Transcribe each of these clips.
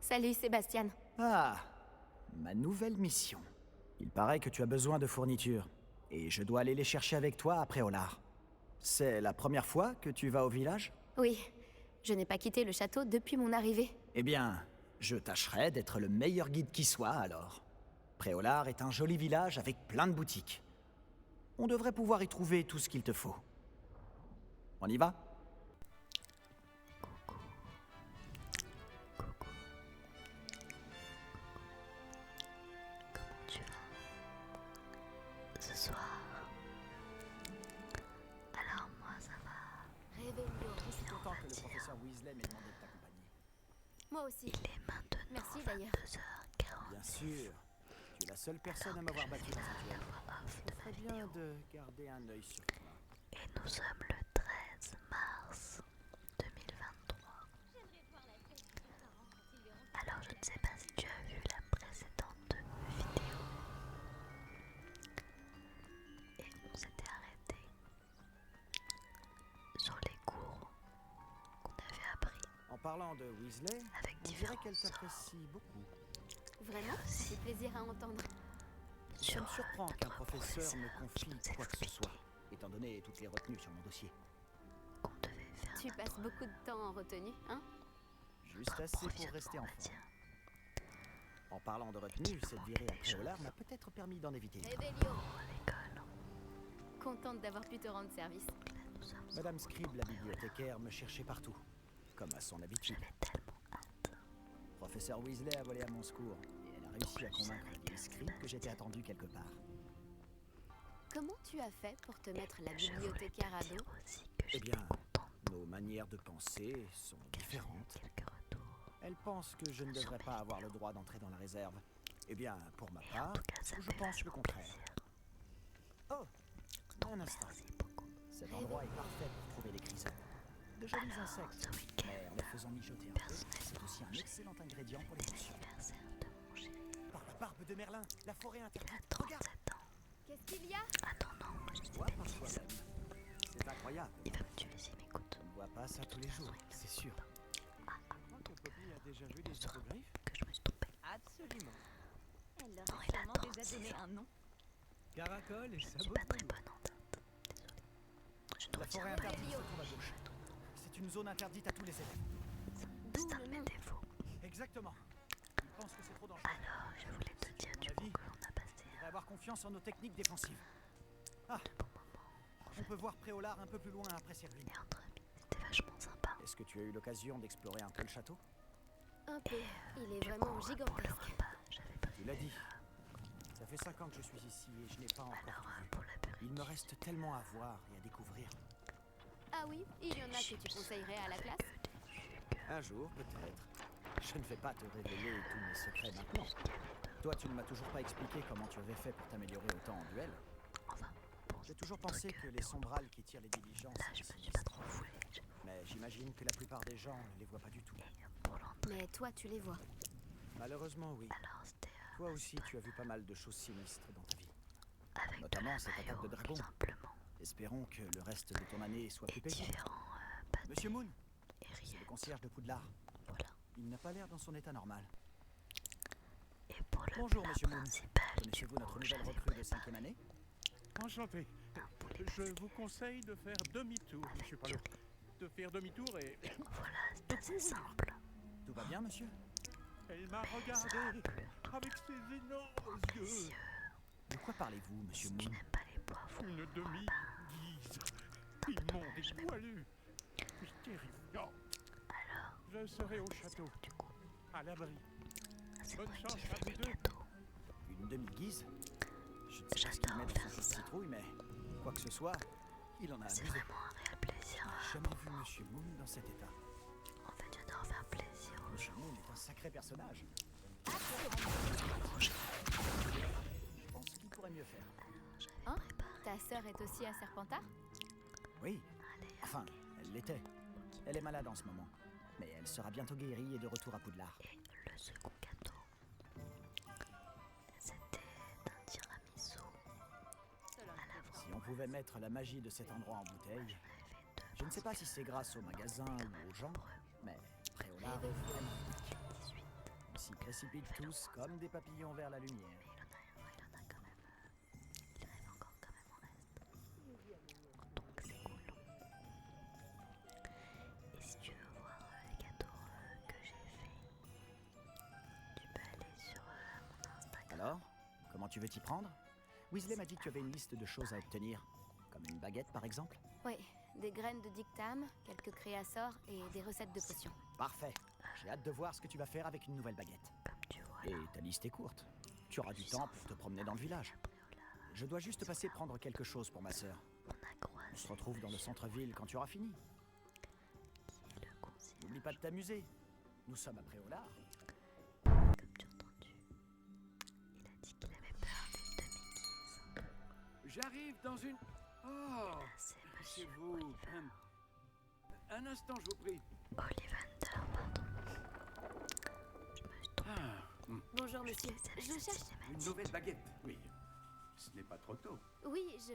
Salut Sébastien. Ah, ma nouvelle mission. Il paraît que tu as besoin de fournitures, et je dois aller les chercher avec toi après Olar. C'est la première fois que tu vas au village? Oui, je n'ai pas quitté le château depuis mon arrivée. Eh bien, je tâcherai d'être le meilleur guide qui soit alors. Préolard est un joli village avec plein de boutiques. On devrait pouvoir y trouver tout ce qu'il te faut. On y va? Comment tu vas ce soir? Alors moi ça va. Je suis content que le professeur Weasley m'ait demandé de t'accompagner. Moi aussi. Il est maintenant Merci d'ailleurs. 22h40. Bien sûr, tu es la seule personne à m'avoir battu dans un duel. Off de Ce ma serait vidéo. bien de garder un œil sur toi. Et nous sommes le 13 mars 2023. Alors je ne sais pas si tu as vu la précédente vidéo. Et on s'était arrêté sur les cours qu'on avait appris En parlant de Weasley, avec on dirait différents qu'elle sorts. t'apprécie beaucoup. Vraiment, c'est plaisir à entendre. Ça me surprend qu'un notre professeur me qui confie nous quoi que ce expliquait soit, étant donné toutes les retenues sur mon dossier. qu'on devait faire Tu notre passes beaucoup de temps en retenue, hein? Juste assez pour provisionnement, rester on va enfant. dire. En parlant de retenue, cette virée à Préolard m'a peut-être permis d'en éviter une. Revelio. À l'école, Contente d'avoir pu te rendre service. là nous sommes Madame Scribe, la bibliothécaire, me cherchait partout, comme à son habitude. J'avais tellement hâte. Professeur Weasley a volé à mon secours, et elle a réussi à convaincre la vieille Scribe que j'étais attendu quelque part. Comment tu as fait pour te mettre la Je voulais bibliothécaire à te dos? dire aussi que Eh j'étais bien, contente nos manières de penser sont différentes. quelques retours. Elle pense que je ne devrais pas avoir le droit d'entrer dans la réserve. Eh bien, pour ma part, En tout cas, ça je fait pense vachement le contraire. plaisir. Oh, un instant. Merci beaucoup. Cet endroit est parfait pour trouver les chrysales. De jolis insectes, Ce week-end, mais en les faisant mijoter un peu, c'est aussi un excellent ingrédient pour les potions. l'anniversaire de mon chéri. Par la barbe de Merlin, la forêt Il a interdite. 37 Regarde, ans. Qu'est-ce qu'il y a? Ah non, moi je dis toi des par bêtises. toi-même. C'est incroyable. Il va me tuer s'il m'écoute. On ne voit pas ça tous les jours, c'est sûr. Que Poppy a déjà vu des hippogriffes? Que je me suis trompée. Absolument. Elle leur Non, a il a sûrement 36 déjà donné ans. un nom. Caracol et Je suis sabot pas très de bonne en date. Désolée. Je La dois forêt dire interdite se trouve à gauche. C'est une zone interdite à tous les élèves. D'où c'est un le de mes nom. défauts. Exactement. Ils pensent que c'est trop dangereux. Alors, je voulais te dire du coup que l'on a passé Il faudrait avoir confiance en nos techniques défensives. Ah, on peut voir Préolard un peu plus loin après ces ruines. et entre amis. C'était vachement sympa. Est-ce que tu as eu l'occasion d'explorer un peu le château? Un peu. Il est vraiment Pour le gigantesque. repas, j'avais pas Tu l'as dit. Ça fait 5 ans que je suis ici et je n'ai pas encore alors tout vu. pour l'apéritif. Il me reste tellement à voir et à découvrir. Ah oui, il y en a que tu conseillerais à la classe? Un jour, peut-être. Je ne vais pas te révéler tous mes secrets maintenant. Toi, tu ne m'as toujours pas expliqué comment tu avais fait pour t'améliorer autant en duel. Enfin, pour J'ai toujours pensé que les sombrales qui tirent les diligences... là, je me suis pas trop foulée. Mais j'imagine que la plupart des gens ne les voient pas du tout. Pour l'entrée, Mais toi, tu les vois. Malheureusement, oui. alors c'était Toi aussi, tu as vu pas mal de choses sinistres dans ta vie. avec notamment de la cette attaque de maillot, dragon. tout simplement. Espérons que le reste de ton année soit plus Et paisible. différents pâtés Monsieur Moon, et c'est rillettes. le concierge de Poudlard. Voilà. Il n'a pas l'air dans son état normal. Et pour le Bonjour, plat Monsieur Moon. principal, Connaissez-vous notre nouvelle recrue de 5e année? Enchanté. Je vous conseille de faire demi-tour, monsieur Palot. De faire demi-tour et... Voilà, c'est assez simple. Tout va bien, monsieur? Elle m'a regardé avec ses énormes yeux. De quoi parlez-vous, Monsieur Tu Moon? n'aimes pas les poivrons. Une demi-guise. Immonde et poilue. Puis terrifiant. Alors, Je serai au château, du coup, à l'abri. c'est Bonne moi chance qui à fais vous les deux. gâteaux. Une demi-guise? Je ne sais pas ce qu'il J'adore met dans faire son jus de ça. citrouille, mais quoi que ce soit, il en a C'est abusé. vraiment un réel plaisir. J'ai jamais vu Monsieur Moon dans cet état. En fait, j'adore faire plaisir aux Monsieur gens. Moon est un sacré personnage. Prochain, Je pense qu'il pourrait mieux faire. j'avais Hein? préparé. Ta sœur est aussi à Serpentard? Oui, Allez, enfin, elle l'était. Elle est malade en ce moment. Mais elle sera bientôt guérie et de retour à Poudlard. et le second gâteau, c'était un tiramisu à l'avant. Si on pouvait mettre la magie de cet endroit en bouteille, J'en avais deux. je ne sais pas si c'est grâce au magasin ou aux gens, mais Préolard est vraiment unique. 18. Ils s'y précipitent tous comme des papillons vers la lumière. Mais il en a quand même. Il rêve encore quand même en reste. Donc c'est cool. Et si tu veux voir les gâteaux que j'ai fait, tu peux aller sur mon Instagram. Alors, comment tu veux t'y prendre? Weasley m'a dit que tu avais une liste de choses à obtenir. Comme une baguette, par exemple? Oui, des graines de dictame, quelques créassors et des recettes de potions. Parfait. J'ai hâte de voir ce que tu vas faire avec une nouvelle baguette. Comme tu vois Et là, ta liste est courte. Tu auras du temps pour te promener dans le village. Je dois juste passer prendre quelque chose pour ma sœur. on a croisé On se retrouve dans le centre-ville quand tu auras fini. qui est le concierge. N'oublie pas de t'amuser. Nous sommes à Préolard. Comme tu as entendu, il a dit qu'il avait peur des demi-guises. J'arrive dans une... Oh, Là, c'est c'est Monsieur vous. Oliver. Un instant, je vous prie. Ollivander, pardon. Je me suis trompée. Ah, Bonjour monsieur, je cherche... une nouvelle baguette, oui. Ce n'est pas trop tôt. Oui, je...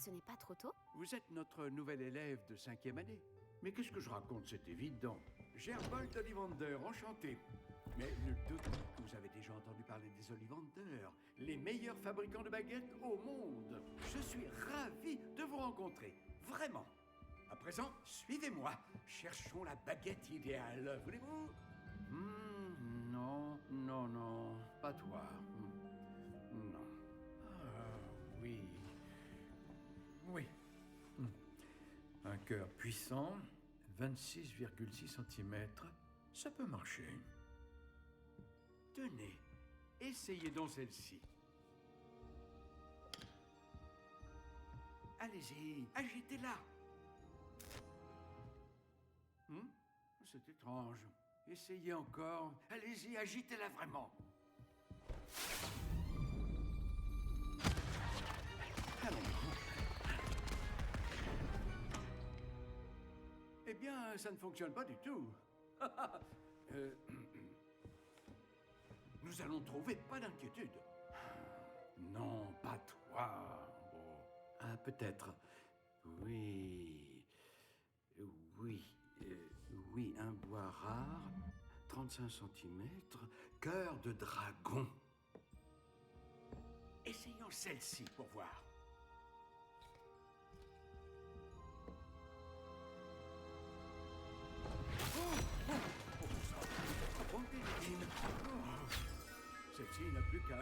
Ce n'est pas trop tôt? Vous êtes notre nouvel élève de 5e année. Mais qu'est-ce que je raconte, c'est évident. Gerbold Ollivander, enchanté. Mais nul doute que vous avez déjà entendu parler des Ollivander, les meilleurs fabricants de baguettes au monde. Je suis ravi de vous rencontrer, vraiment. À présent, suivez-moi. Cherchons la baguette idéale, voulez-vous? Non, pas toi. Non. Ah, oui. Un cœur puissant, 26,6 cm, ça peut marcher. Tenez, essayez donc celle-ci. Allez-y, agitez-la. C'est étrange. Essayez encore. Allez-y, agitez-la vraiment. Eh bien, ça ne fonctionne pas du tout. Nous allons trouver, pas d'inquiétude. Non, pas toi. Oh. Ah, peut-être. Oui. Oui, un bois rare, 35 cm, cœur de dragon. Essayons celle-ci pour voir. Celle-ci n'a plus qu'à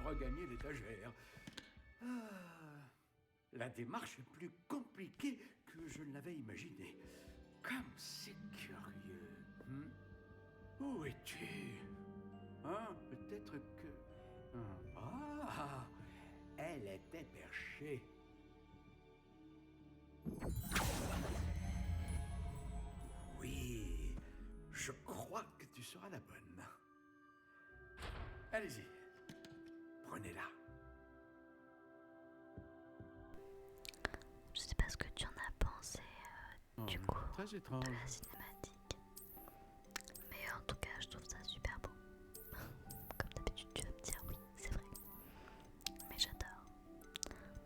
regagner l'étagère. La démarche est plus compliquée que je ne l'avais imaginé. Comme c'est curieux. Où es-tu? Peut-être que... Ah, elle était perchée. Oui, je crois que tu seras la bonne. Allez-y, prenez-la. Je sais pas ce que tu en as pensé du coup Très étrange. de la cinématique. Mais en tout cas, je trouve ça super beau. Comme d'habitude, tu vas me dire oui, c'est vrai. Mais j'adore.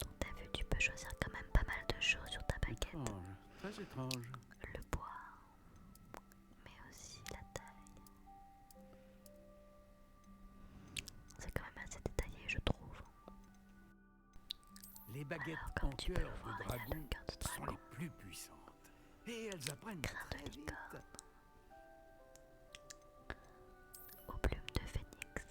Donc t'as vu, tu peux choisir quand même pas mal de choses sur ta baguette. Étrange, très étrange. Le bois, mais aussi la taille. C'est quand même assez détaillé, je trouve. Les baguettes Alors, en comme tu peux cœur le voir, de il y a le dragon cœur de sont dragon. les plus puissantes. Et elles apprennent Grain de très vite. licorne. Aux plumes de phénix.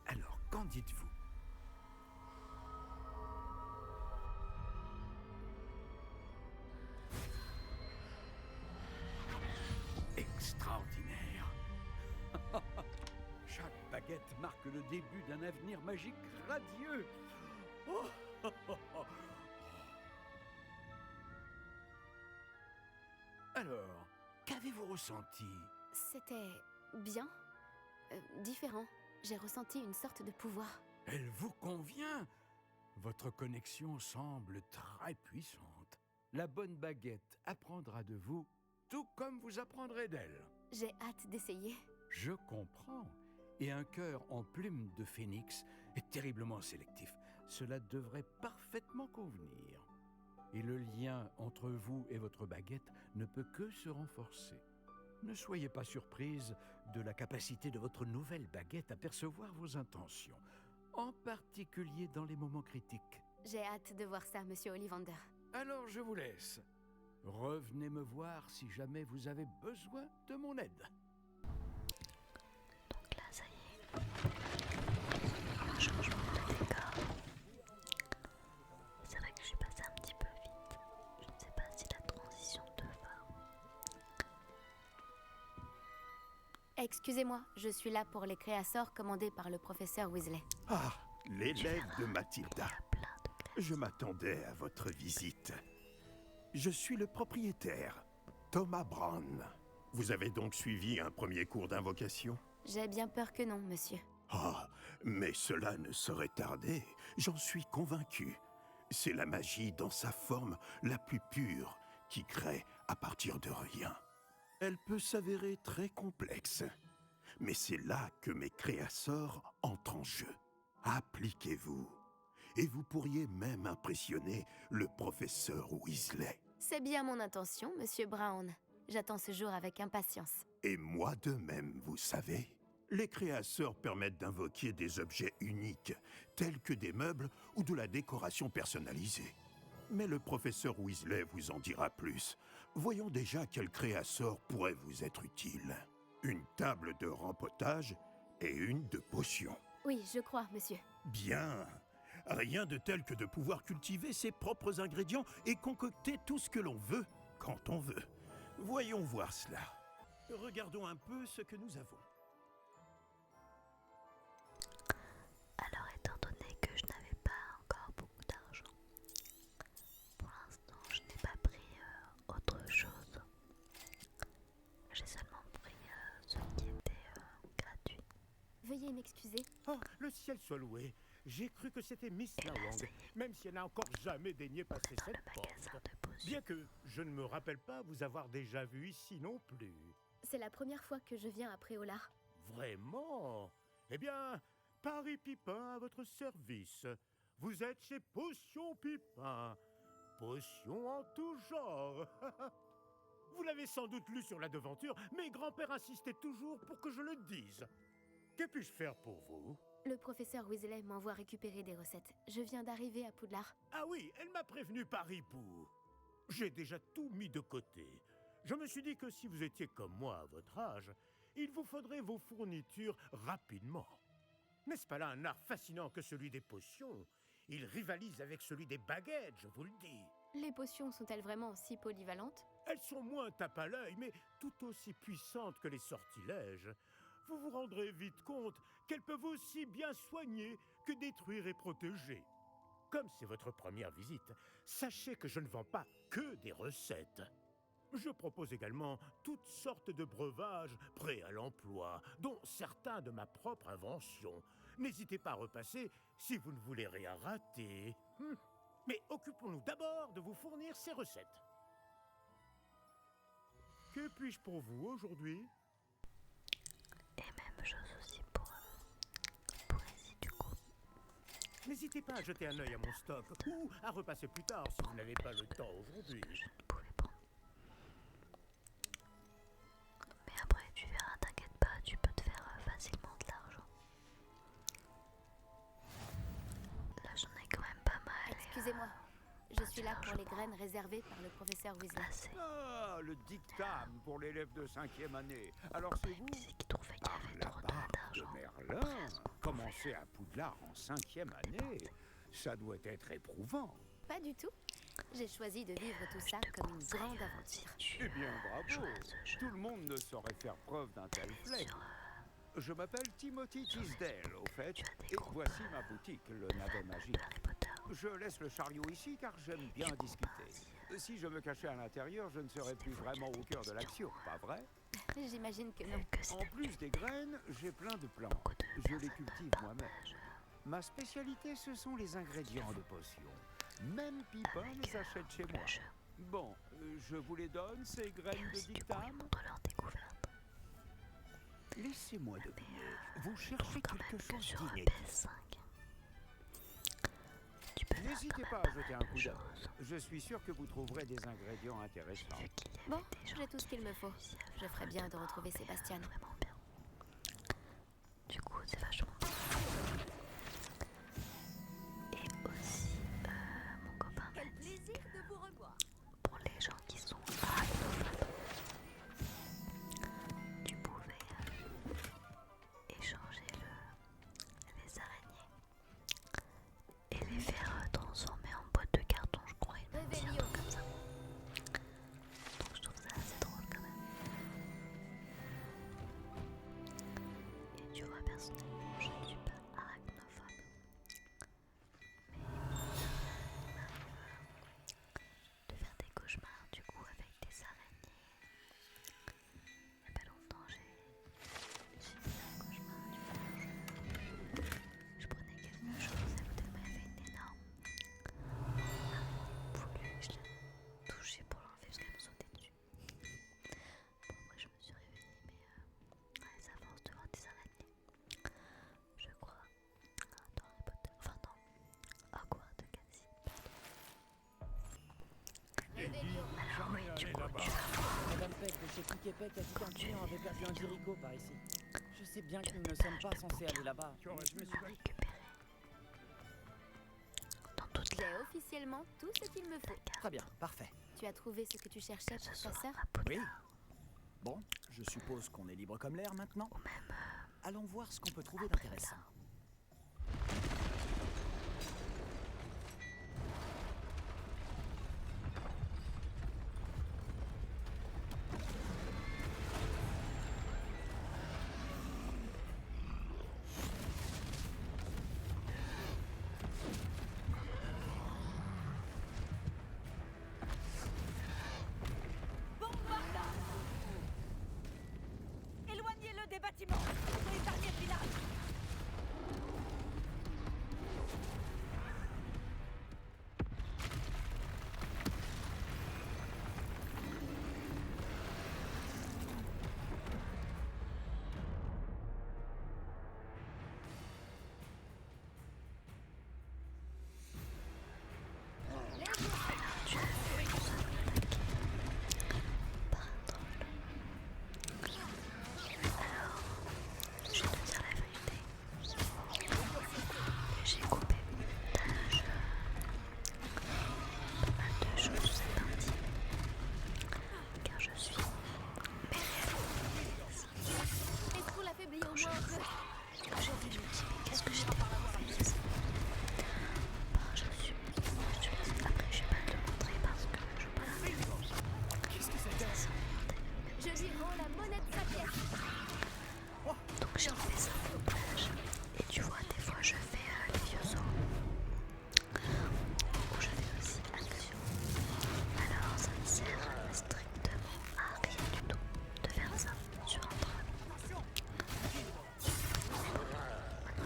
Alors, qu'en dites-vous? Extraordinaire. Chaque baguette marque le début d'un avenir magique radieux. Oh. Alors, qu'avez-vous ressenti? C'était... bien. Différent. J'ai ressenti une sorte de pouvoir. Elle vous convient? Votre connexion semble très puissante. La bonne baguette apprendra de vous, tout comme vous apprendrez d'elle. J'ai hâte d'essayer. Je comprends. Et un cœur en plume de phénix est terriblement sélectif. Cela devrait parfaitement convenir. Et le lien entre vous et votre baguette ne peut que se renforcer. Ne soyez pas surprise de la capacité de votre nouvelle baguette à percevoir vos intentions, en particulier dans les moments critiques. J'ai hâte de voir ça, monsieur Ollivander. Alors je vous laisse. Revenez me voir si jamais vous avez besoin de mon aide. Donc là, ça y est. Un changement de décor. C'est vrai que je suis passée un petit peu vite. Je ne sais pas si la transition te va. Excusez-moi, je suis là pour les créassors commandés par le professeur Weasley. Ah, l'élève de Mathilda. Plein de clés. Je m'attendais à votre visite. Je suis le propriétaire, Thomas Brown. Vous avez donc suivi un premier cours d'invocation? J'ai bien peur que non, monsieur. Ah, mais cela ne saurait tarder, j'en suis convaincu. C'est la magie dans sa forme la plus pure qui crée à partir de rien. Elle peut s'avérer très complexe, mais c'est là que mes créasseurs entrent en jeu. Appliquez-vous, et vous pourriez même impressionner le professeur Weasley. C'est bien mon intention, monsieur Brown. J'attends ce jour avec impatience. Et moi de même, vous savez. Les créasseurs permettent d'invoquer des objets uniques, tels que des meubles ou de la décoration personnalisée. Mais le professeur Weasley vous en dira plus. Voyons déjà quel créasseur pourrait vous être utile. Une table de rempotage et une de potions. Oui, je crois, monsieur. Bien. Rien de tel que de pouvoir cultiver ses propres ingrédients et concocter tout ce que l'on veut, quand on veut. Voyons voir cela. Regardons un peu ce que nous avons. Alors, étant donné que je n'avais pas encore beaucoup d'argent, pour l'instant, je n'ai pas pris autre chose. J'ai seulement pris ce qui était gratuit. Veuillez m'excuser. Oh, le ciel soit loué. J'ai cru que c'était Miss Lawang, même si elle n'a encore jamais daigné passer Dans le cette magasin porte. de potions. Bien que je ne me rappelle pas vous avoir déjà vu ici non plus. C'est la première fois que je viens à Préolard. Vraiment? Eh bien, Paris Pipin à votre service. Vous êtes chez Potion Pipin. Potion en tout genre. Vous l'avez sans doute lu sur la devanture, mais grand-père insistait toujours pour que je le dise. Que puis-je faire pour vous? Le professeur Weasley m'envoie récupérer des recettes. Je viens d'arriver à Poudlard. Ah oui, elle m'a prévenu par hibou. J'ai déjà tout mis de côté. Je me suis dit que si vous étiez comme moi à votre âge, il vous faudrait vos fournitures rapidement. N'est-ce pas là un art fascinant que celui des potions? Il rivalise avec celui des baguettes, je vous le dis. Les potions sont-elles vraiment si polyvalentes? Elles sont moins tape à l'œil, mais tout aussi puissantes que les sortilèges. Vous vous rendrez vite compte qu'elles peuvent aussi bien soigner que détruire et protéger. Comme c'est votre première visite, sachez que je ne vends pas que des recettes. Je propose également toutes sortes de breuvages prêts à l'emploi, dont certains de ma propre invention. N'hésitez pas à repasser si vous ne voulez rien rater. Mais occupons-nous d'abord de vous fournir ces recettes. Que puis-je pour vous aujourd'hui ? Et même chose aussi pour ici du coup. N'hésitez pas à jeter un œil à mon stock ou à repasser plus tard si vous n'avez pas le temps aujourd'hui. Je ne pouvais pas. Mais après tu verras, t'inquiète pas, tu peux te faire facilement de l'argent. Là j'en ai quand même pas mal. Excusez-moi. Je suis là pour les graines réservées par le professeur Weasley. Assez. Ah, le dictame pour l'élève de 5e année. Alors c'est vous? Qui c'est qui trouvait qu'il y avait La trop barre de d'argent? Merlin. Commencer à Poudlard en 5e année, ça doit être éprouvant. Pas du tout. J'ai choisi de vivre tout ça comme une grande aventure. Eh bien, bravo. Tout le monde ne saurait faire preuve d'un tel flegme. Je m'appelle Timothy Tisdale, au fait, et voici ma boutique, le navet magique. Je laisse le chariot ici car j'aime bien discuter. Si je me cachais à l'intérieur, je ne serais plus vraiment au cœur de l'action, pas vrai? J'imagine que non. En plus des graines, j'ai plein de plantes. Je les cultive moi-même. Ma spécialité, ce sont les ingrédients de potions. Même Pipin les achète chez moi. Bon, je vous les donne, ces graines de dictame. Laissez-moi deviner. Vous cherchez quelque chose d'inédit. tu peux faire N'hésitez quand pas même à jeter un mal coup de d'œil. choses. Je suis sûr que vous trouverez des ingrédients intéressants. Vu qu'il y avait Bon, des gens j'ai tout ce qu'il me faut. qui Je ferais bien de retrouver mais, Sébastien. vraiment bien. Du coup, c'est vachement bien. Et aussi, mon copain m'a Quel dit, plaisir de vous revoir. pour les gens qui sont arachnophobes, tu pouvais échanger les araignées et les faire transformer en boîte de carton, je crois, il m'a dit un truc comme ça. Donc je trouve ça assez drôle quand même. Et tu vois, personnellement, je ne suis pas arachnophobe. Mais de faire des cauchemars du coup avec des araignées. Il n'y a pas longtemps, j'ai fait un cauchemar du coup. Je prenais quelque chose et vous m'avez fait une énorme araignée poulue. Je l'ai touchée pour l'enlever parce qu'elle me sautait dessus. Bon, après je me suis réveillée, mais ouais, ça force de voir des araignées. Je crois dans Harry Potter, enfin non, Hogwarts de Cassie. Alors oui, du coup, tu vas voir. Madame Peck de chez Piquet Peck a dit qu'un client avait perdu un Jericho par ici. Je sais bien que nous ne sommes pas censés aller là-bas, mais je me suis dit... récupérer dans toute J'ai officiellement tout ce qu'il me faut. Très bien, parfait. Tu as trouvé ce que tu cherchais que ce pour soit ta sœur? à Poudlard Oui. Bon, je suppose qu'on est libre comme l'air maintenant. ou même Allons voir ce qu'on peut trouver après d'intéressant. Poudlard. Bombarda! Éloignez-le des bâtiments. Épargnez le village. Tu as vu nous sommes attaqués par un troll. Alors, je vais te dire la vérité. J'ai coupé au montage pas mal de choses de cette partie. Car je suis Est-ce qu'on l'affaiblit au moins un peu? ce que j'ai fait, je me dis mais qu'est-ce que j'ai fait après je vais pas te le montrer parce que je veux pas la faire. Qu'est-ce que c'est? Je lui rends la monnaie de sa pièce. Donc j'ai enlevé ça au montage. Et tu vois, des fois je fais les vieux os. Ou je fais aussi action. Alors ça ne sert strictement à rien du tout de faire ça sur un troll. Maintenant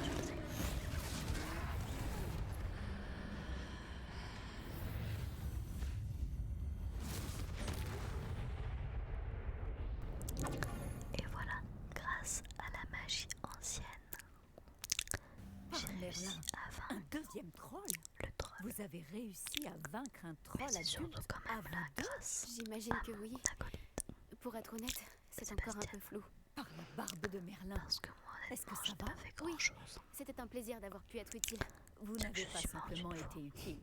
je le sais. Et voilà, grâce à la magie ancienne, j'ai réussi Merlin, à un vaincre deuxième troll. le troll. Vous avez réussi à vaincre un Mais troll c'est adulte surtout quand à même vous la deux grâce J'imagine que oui. d'acolyte. Pour être honnête, c'est encore un peu flou. par la barbe de Merlin. Parce que moi, Est-ce que honnêtement, ça j'ai va? pas fait Oui. grand chose. C'était un plaisir d'avoir pu être utile. Vous n'avez Je pas suis morte simplement une fois. été utile.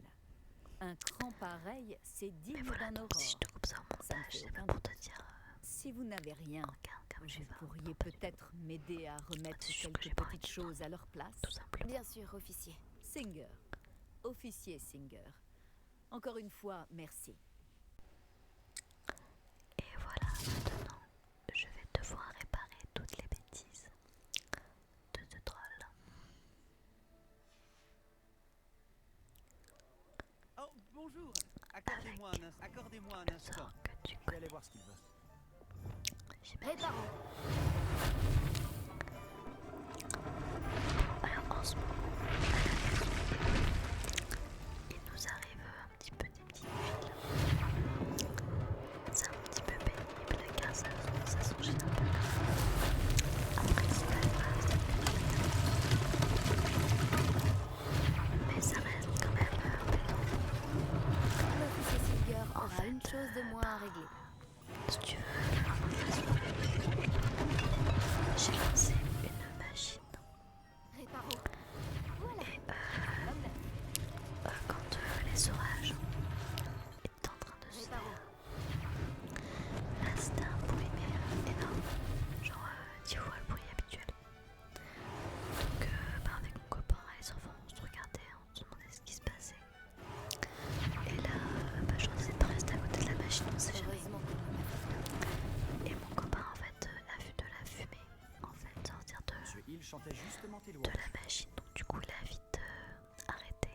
Un cran pareil, c'est Mais digne voilà, d'un donc si je aurore. te coupe ça au Ça me montage, fait c'est pas aucun pour te dire Si vous n'avez rien, regarde comme je vous vais. pourriez peut-être m'aider à remettre C'est sûr que j'ai quelques pas petites envie de choses à leur place. Tout simplement. Bien sûr, officier. Singer. Officier Singer. Encore une fois, merci. Et voilà, maintenant, je vais devoir réparer toutes les bêtises de ce troll. Oh, bonjour. Accordez-moi un Le instant. sort que tu Je vais connais. aller voir ce qu'il veut. Réparons. Alors en ce moment, il nous arrive un petit peu des petites villes. C'est un petit peu pénible car ça s'enchaîne un peu. Après c'est pas grave, mais ça reste quand même chose de moins à régler. Si tu veux, j'ai lancé une machine. Réparo. Voilà. Et quand les orages étaient en train de se Réparo. faire, là c'était un bruit mais énorme, genre 10 fois le bruit habituel. Donc avec mon copain et les enfants on se regardait, on se demandait ce qui se passait. Et là, je choisissais de rester à côté de la machine, on sait jamais. Heureusement. Et mon copain en fait a vu de la fumée en fait sortir Monsieur Hill chantait justement tes de louanges. la machine, donc du coup il a vite arrêté.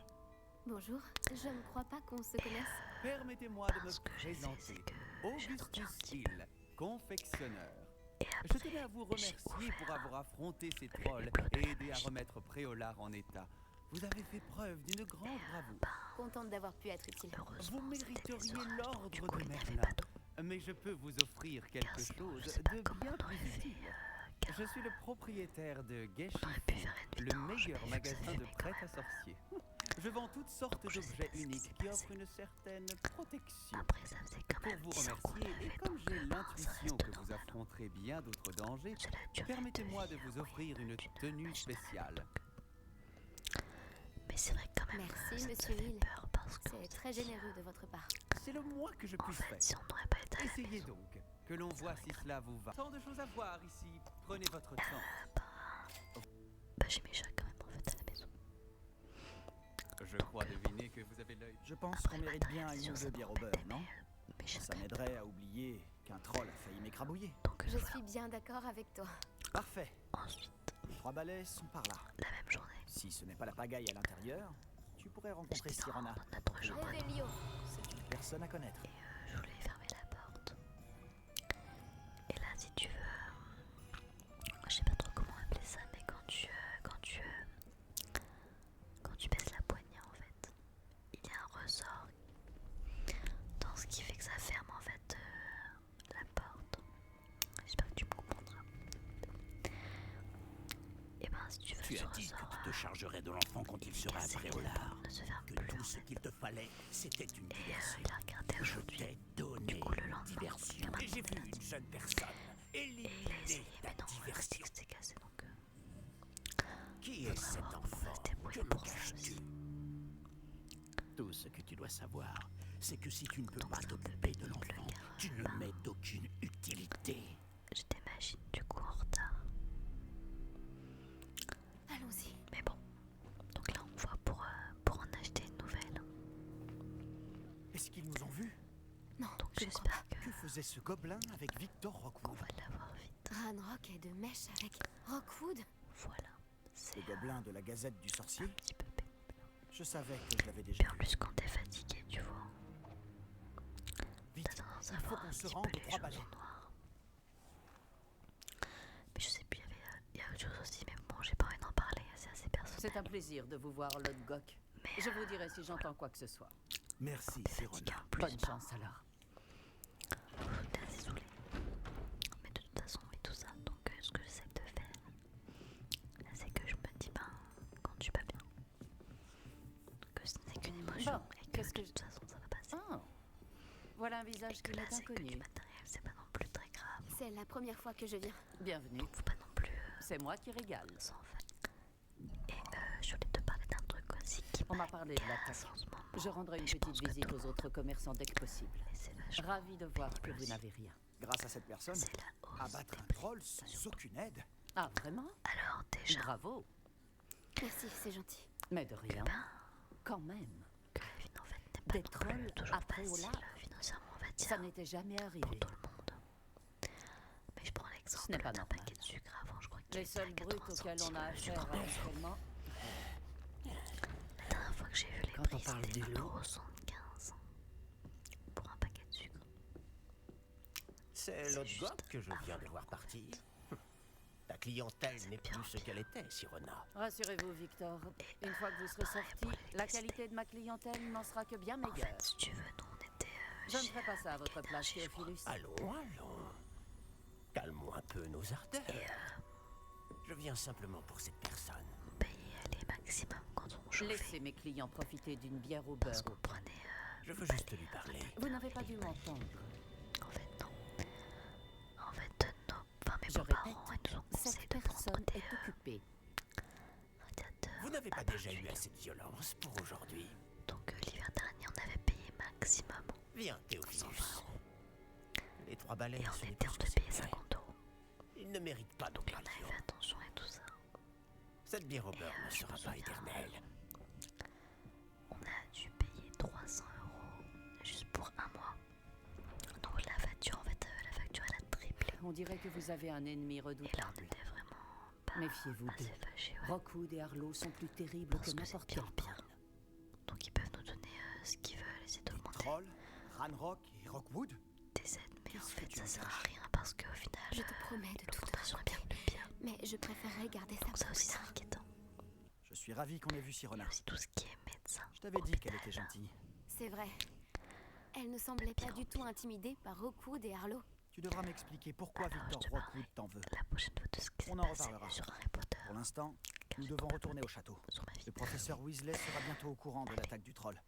Bonjour. Je ne crois pas qu'on se connaisse. Permettez-moi de Parce me que je sais, présenter. c'est que j'ai entendu un Augustus petit peu. Hill, confectionneur. Et Je après, tenais à vous j'ai remercier pour ouvert avoir affronté ces le trolls hublot de et la aidé à machine. remettre Préolard en état. Vous avez fait preuve d'une grande bravoure. Contente d'avoir pu être utile. Vous Heureusement, c'était les mériteriez orages, donc l'ordre du coup, de il n'avait Merlin. pas d'eau. Mais je peux vous offrir quelque Car sinon, chose je sais pas de comment bien on aurait plus fait. utile. Car Je suis le propriétaire de Geshi, on aurait pu faire une le vidange, meilleur mais magasin ça de fumait quand prêt à même. sorcier. Je vends toutes sortes Je sais d'objets pas ce qui uniques s'est qui passé. offrent une certaine protection. Après, ça faisait quand Pour même vous 10 ans qu'on remercier, l'avait et fait, comme donc j'ai ça l'intuition reste que vous normal. affronterez bien d'autres dangers, C'est la durée de permettez-moi de vie, vous oui, offrir une d'une tenue machine à spéciale. fumer. Mais c'est vrai que quand même, Merci, ça me monsieur fait Hill. peur parce que C'est très généreux de votre part. C'est le moins que je en puisse fait, faire. si on n'aurait pas été à la Essayez maison, donc, que l'on voit si cela vous va. Tant de choses à voir ici. Prenez votre temps. bah j'ai mes chats quand même en fait à la maison. Je crois deviner que vous avez l'œil. Je pense Après, qu'on le mérite bien matériel, une c'est sûr, ou deux ça bières au m'embêtait, beurre, non mais j'ai Ça m'aiderait à oublier qu'un troll a failli m'écrabouiller. donc Je voilà. suis bien d'accord avec toi. Parfait. Ensuite, Les 3 balais sont par là. la même journée, Si ce n'est pas la pagaille à l'intérieur, tu pourrais rencontrer j'étais dans Sirona. notre chambre à nous. Réveillon. C'est une personne à connaître. Et je voulais fermer la porte. Et là, si tu veux, je sais pas trop comment appeler ça, mais quand tu baisses la poignée en fait, il y a un ressort dans ce qui fait que ça ferme en fait la porte. J'espère que tu me comprendras. Et ben si tu veux, Tu ce as dit que ressort tu te chargerais de l'enfant quand il sera cassé, prêt au lard. ne se ferme Que plus. tout en ce fait. qu'il te fallait, c'était une Et diversion. il a regardé Je aujourd'hui. t'ai donné Du coup, le une lendemain, diversion. il m'a Et j'ai demandé vu la une jeune personne Et il a éliminer essayé, ta mais non, diversion. c'était cassé donc. Qui est cet voir enfant? comment se débrouiller Que me pour ça caches-tu? aussi. Tout ce que tu dois savoir, c'est que si tu ne peux pas t'occuper de l'enfant, tu ne mets d'aucune utilité. J'étais machine du coup en retard. Allons-y. Mais bon. Donc là on voit pour en acheter une nouvelle. Est-ce qu'ils nous ont vus? Non, Donc je ne crois pas. j'espère Que faisait ce gobelin avec Victor qu'on Rockwood? va l'avoir vite. Ranrock est de mèche avec Rockwood. Voilà. C'est Le gobelin de la Gazette du Sorcier? un petit peu pénible. Je savais que je l'avais Et déjà en vu. plus quand t'es fatigué, tu vois, Vite, t'as tendance à il faut voir qu'on un se petit rende peu aux les 3 choses balais. en noir. Mais je sais plus, il y a autre chose aussi, mais bon j'ai pas envie d'en parler, c'est assez personnel. C'est un plaisir de vous voir, Lord Gok. Mais Je vous dirai si j'entends quoi que ce soit. Merci, fatigué Sirona. en plus. Bonne chance alors. T'es assez saoulé. Mais de toute façon, oui, tout ça. Donc, ce que j'essaie de faire, c'est que je me dis, ben, quand tu vas bien, que ce n'est qu'une émotion Bon, et que qu'est-ce de que toute façon, ça va passer. Oh, voilà un visage Et que qui là, m'est c'est que du inconnu. matériel, c'est pas non plus très grave. C'est la première fois que je viens. Bienvenue. Donc, faut pas non plus C'est moi qui régale. s'en faire. Et je voulais te parler d'un truc aussi qui On m'a parlé de m'agace l'attaque. en ce moment. Je rendrai une Et je pense petite que visite tout aux le autres commerçants dès que possible. Mais c'est vachement Ravi de voir que pénible vous aussi. n'avez rien. Grâce à cette personne, C'est la hausse abattre des un prix. troll sans aucune aide. Ah, vraiment? Alors, déjà, Bravo. Merci, c'est gentil. Mais de rien. ben, Quand même. que la vie, en fait, n'est pas Des non plus trolls toujours après au facile, lard. financièrement, on va dire. Ça n'était jamais pour arrivé. tout le monde. Mais je prends l'exemple Ce n'est pas d'un normal. paquet de sucre avant, je crois qu'il Les était à seuls 80 brutes auxquels on a centimes le affaire sucre. actuellement, La dernière fois que j'ai vu les Quand on prix, parle c'était du lot. 1,75 € pour un paquet de sucre. C'est C'est l'autre juste gosse que je viens de voir partir. Ta clientèle n'est bien plus ce qu'elle était, Sirona. rassurez-vous, Victor. Une fois que vous serez pareil pour sorti, la l'électricité. qualité de ma clientèle n'en sera que bien En meilleure. fait, si tu veux, nous on était. Je ne chez ferai pas ça à votre place, l'énergie, je crois. Théophilus. Allons, allons. Calmons un peu nos ardeurs. Et Je viens simplement pour cette personne. on payait les maximums quand on chauffait. Laissez mes clients profiter d'une bière au Parce beurre. qu'on prenait Je veux juste lui parler. Vous n'avez pas dû m'entendre. En fait, non. En fait, non. Enfin, mes Je beaux-parents, répète, ils nous ont conseillé cette de prendre personne des est occupée. radiateurs. Vous n'avez pas à déjà barbecue. eu assez de violence pour aujourd'hui. Donc, l'hiver dernier, on avait payé maximum Viens, Théophilus. 120 €. Les 3 balais, Et on ce n'est était pas en ce de que payer c'est. 50 €. Ils ne méritent pas Donc, on avait d'occasion. fait attention et tout ça. Cette bière au beurre ne je sera me pas souviens. éternelle. On a dû payer 300 € juste pour un mois. Donc, la facture, en fait, la facture, elle a triplé. On dirait que vous avez un ennemi Et là, on redoutable. était vraiment pas Méfiez-vous assez d'eux. fâchés, ouais. Rockwood et Harlow sont plus terribles Parce que que c'est n'importe pire quel le pire. troll. Donc, ils peuvent nous donner ce qu'ils veulent, essayer d'augmenter Troll, Ranrock et Rockwood? des aides. Mais en Qu'est-ce que fait, tu ça me sert à caches? rien parce qu'au final, Je te promets de tout l'augmentation est bien plus pire. Mais je préférerais garder ça Donc, ça pour aussi, plus c'est tard. inquiétant. Je suis ravi qu'on ait vu Il y Sirona. a aussi tout ce qui est médecin. Je t'avais dit qu'elle était hôpital. gentille. C'est vrai. Elle ne semblait pas du tout intimidée par Rockwood et Harlow. Tu devras m'expliquer pourquoi Alors, Victor je te Rockwood t'en veut. La prochaine fois de ce qui s'est On en passé reparlera. sur Harry Potter, Pour l'instant, nous devons retourner au château. sur ma vie. Le professeur Weasley sera bientôt au courant de l'attaque du troll,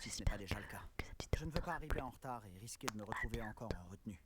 si ce n'est J'espère pas déjà le cas. que cette vidéo Je ne veux pas t'aura arriver plu. en retard et risquer de me retrouver encore en retenue.